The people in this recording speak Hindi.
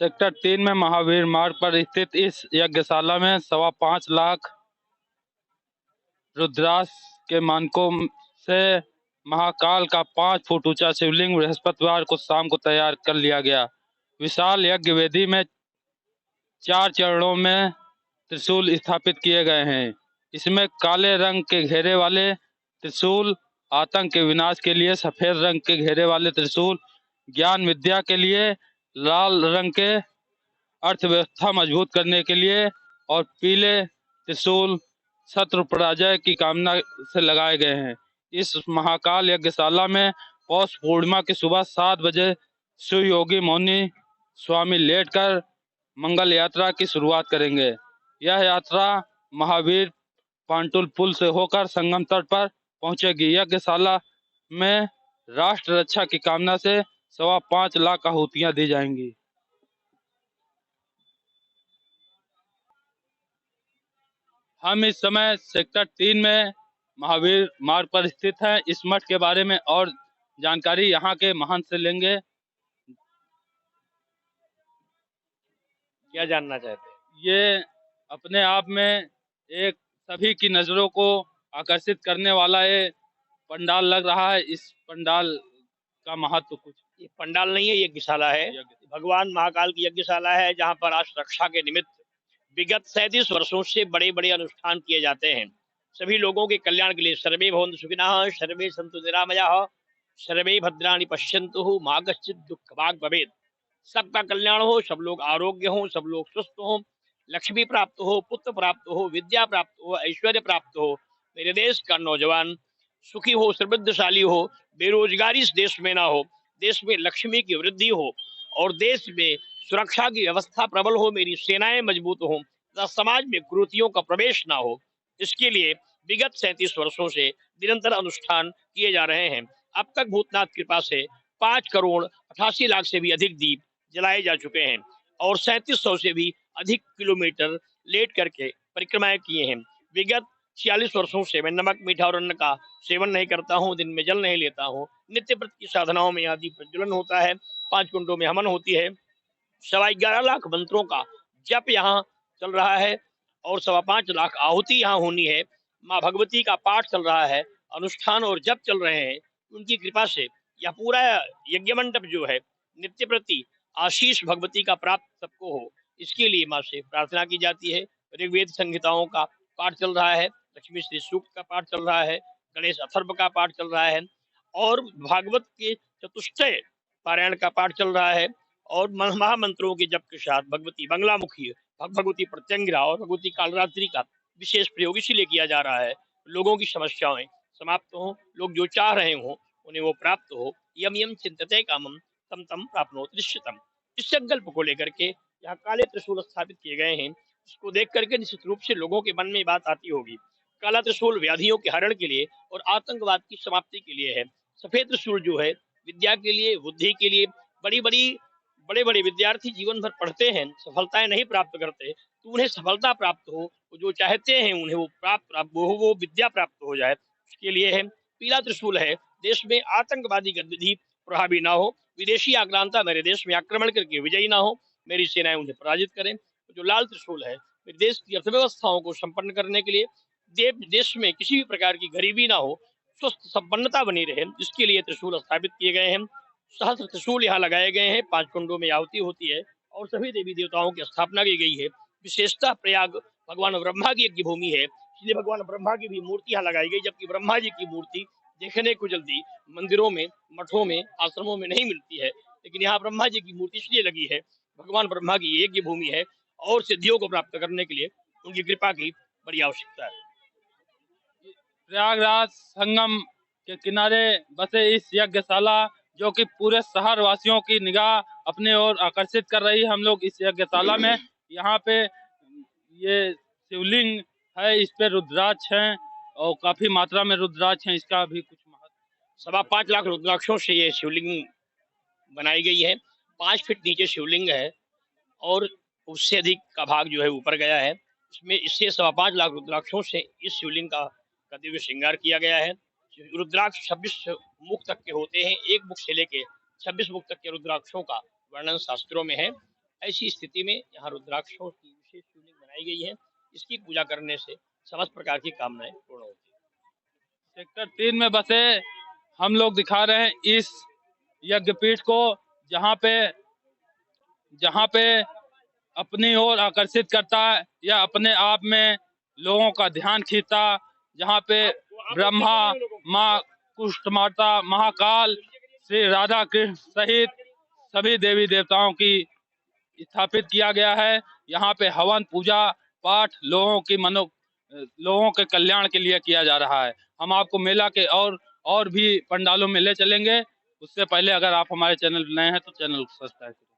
सेक्टर 3 में महावीर मार्ग पर स्थित इस यज्ञशाला में 5.25 लाख रुद्राक्ष के मानकों से महाकाल का 5 फुट ऊंचा शिवलिंग बृहस्पतिवार को शाम को तैयार कर लिया गया। विशाल यज्ञ वेदी में 4 चरणों में त्रिशूल स्थापित किए गए हैं। इसमें काले रंग के घेरे वाले त्रिशूल आतंक के विनाश के लिए, सफेद रंग के घेरे वाले त्रिशूल ज्ञान विद्या के लिए, लाल रंग के अर्थव्यवस्था मजबूत करने के लिए और पीले त्रिशूल शत्रु पराजय की कामना से लगाए गए हैं। इस महाकाल यज्ञशाला में पौष पूर्णिमा की सुबह 7 बजे शिव योगी मौनी स्वामी लेटकर मंगल यात्रा की शुरुआत करेंगे। यह यात्रा महावीर पांटुल पुल से होकर संगम तट पर पहुंचेगी। यज्ञशाला में राष्ट्र रक्षा की कामना से 5.25 लाख आहुतियां दी जाएंगी। हम इस समय सेक्टर 3 में महावीर मार्ग पर स्थित हैं। इस मठ के बारे में और जानकारी यहाँ के महंत से लेंगे। क्या जानना चाहते हैं? ये अपने आप में एक सभी की नजरों को आकर्षित करने वाला ये पंडाल लग रहा है। इस पंडाल का महत्व कुछ? ये पंडाल नहीं है, यज्ञशाला है। भगवान महाकाल की यज्ञशाला है, जहाँ पर राष्ट्र रक्षा के निमित्त विगत 37 वर्षों से बड़े बड़े अनुष्ठान किए जाते हैं। सभी लोगों के कल्याण के लिए सर्वे भवन्तु सुखिनः, सर्वे सन्तु निरामयाः, सर्वे भद्राणि पश्यन्तु मा कश्चित् दुःखभाग् भवेत्। सबका कल्याण हो, सब लोग आरोग्य हो, सब लोग स्वस्थ हो, लक्ष्मी प्राप्त हो, पुत्र प्राप्त हो, विद्या प्राप्त हो, ऐश्वर्य प्राप्त हो। मेरे देश का नौजवान सुखी हो, समृद्धशाली हो, बेरोजगारी इस देश में ना हो, देश में लक्ष्मी की वृद्धि हो और देश में सुरक्षा की व्यवस्था प्रबल हो, मेरी सेनाएं मजबूत हो तथा समाज में कुरीतियों का प्रवेश ना हो। इसके लिए विगत 37 वर्षों से निरंतर अनुष्ठान किए जा रहे हैं। अब तक भूतनाथ कृपा से 5 करोड़ 88 लाख से भी अधिक दीप जलाए जा चुके हैं और 3700 से भी अधिक किलोमीटर लेट करके परिक्रमाएं किए हैं। विगत 46 वर्षों से मैं नमक मीठा और अन्न का सेवन नहीं करता हूँ, दिन में जल नहीं लेता हूँ। नित्य व्रत की साधनाओं में आदि प्रज्वलन होता है, 5 कुंडों में हवन होती है, 11.25 लाख मंत्रों का जप यहाँ चल रहा है और 5.25 लाख आहुति यहाँ होनी है। माँ भगवती का पाठ चल रहा है, अनुष्ठान और जप चल रहे हैं। उनकी कृपा से यह पूरा यज्ञ मंडप जो है नित्य प्रति आशीष भगवती का प्राप्त सबको हो, इसके लिए माँ से प्रार्थना की जाती है। ऋग्वेद संहिताओं का पाठ चल रहा है, लक्ष्मी श्री सूक्त का पाठ चल रहा है, गणेश अथर्व का पाठ चल रहा है और भागवत के चतुष्टय पारायण का पाठ चल रहा है और महामंत्रों के जप के साथ भगवती बंगलामुखी, भगवती प्रत्यंगिरा और भगवती कालरात्रि का विशेष प्रयोग इसीलिए किया जा रहा है, लोगों की समस्याएं समाप्त हो, लोग जो चाह रहे हो उन्हें वो प्राप्त हो। यम यम चिंतते कामम तम तम प्राप्नोति निश्चितम। इस संकल्प को लेकर के यहाँ काले त्रिशूल स्थापित किए गए हैं, जिसको देख करके निश्चित रूप से लोगों के मन में बात आती होगी। काला त्रिशूल व्याधियों के हरण के लिए और आतंकवाद की समाप्ति के लिए है। सफेद त्रिशूल जो है विद्या के लिए, बुद्धि के लिए। बड़े बड़े विद्यार्थी जीवन भर पढ़ते हैं, सफलताएं नहीं प्राप्त करते, तो उन्हें सफलता प्राप्त हो, वो जो चाहते हैं उन्हें वो प्राप्त वो विद्या प्राप्त हो जाए, उसके लिए है। पीला त्रिशूल है, देश में आतंकवादी गतिविधि प्रभावी ना हो, विदेशी आक्रांता मेरे देश में आक्रमण करके विजयी ना हो, मेरी सेनाएं उन्हें पराजित करें। जो लाल त्रिशूल है, मेरे देश की अर्थव्यवस्थाओं को संपन्न करने के लिए, देश में किसी भी प्रकार की गरीबी ना हो, स्वस्थ संपन्नता बनी रहे, इसके लिए त्रिशूल स्थापित किए गए हैं। सहस्त्र त्रिशूल यहाँ लगाए गए हैं, 5 कुंडों में आहुति होती है और सभी देवी देवताओं की स्थापना की गई है। विशेषतः प्रयाग भगवान ब्रह्मा की यज्ञ भूमि है, इसलिए भगवान ब्रह्मा की भी मूर्ति यहाँ लगाई गई, जबकि ब्रह्मा जी की मूर्ति देखने को जल्दी मंदिरों में, मठों में, आश्रमों में नहीं मिलती है, लेकिन यहाँ ब्रह्मा जी की मूर्ति इसलिए लगी है, भगवान ब्रह्मा की यज्ञ भूमि है और सिद्धियों को प्राप्त करने के लिए उनकी कृपा की बड़ी आवश्यकता है। प्रयागराज संगम के किनारे बसे इस यज्ञशाला जो कि पूरे शहर वासियों की निगाह अपने ओर आकर्षित कर रही है। हम लोग इस यज्ञशाला में यहाँ पे ये शिवलिंग है, इस पे रुद्राक्ष हैं और काफी मात्रा में रुद्राक्ष हैं। इसका भी कुछ महत्व? 5.25 लाख रुद्राक्षों से ये शिवलिंग बनाई गई है। 5 फीट नीचे शिवलिंग है और उससे अधिक का भाग जो है ऊपर गया है। इसमें इससे 5.25 लाख रुद्राक्षों से इस शिवलिंग का दिव्य श्रृंगार किया गया है। रुद्राक्ष 26 मुख तक के होते हैं, एक मुख से लेके 26 मुख तक के रुद्राक्षों का वर्णन शास्त्रों में है ऐसी स्थिति में यहाँ रुद्राक्षों की विशेष शिवलिंग बनाई गई है। इसकी पूजा करने से समस्त प्रकार की कामनाएं पूर्ण होती हैं। सेक्टर 3 में बसे हम लोग दिखा रहे हैं इस यज्ञपीठ को, जहाँ पे अपनी ओर आकर्षित करता है या अपने आप में लोगों का ध्यान खींचता, जहाँ पे ब्रह्मा, माँ कुष्ठ माता, महाकाल, श्री राधा कृष्ण सहित सभी देवी देवताओं की स्थापित किया गया है। यहाँ पे हवन पूजा पाठ लोगों के कल्याण के लिए किया जा रहा है। हम आपको मेला के और भी पंडालों में ले चलेंगे। उससे पहले अगर आप हमारे चैनल नए हैं तो चैनल को सब्सक्राइब करें।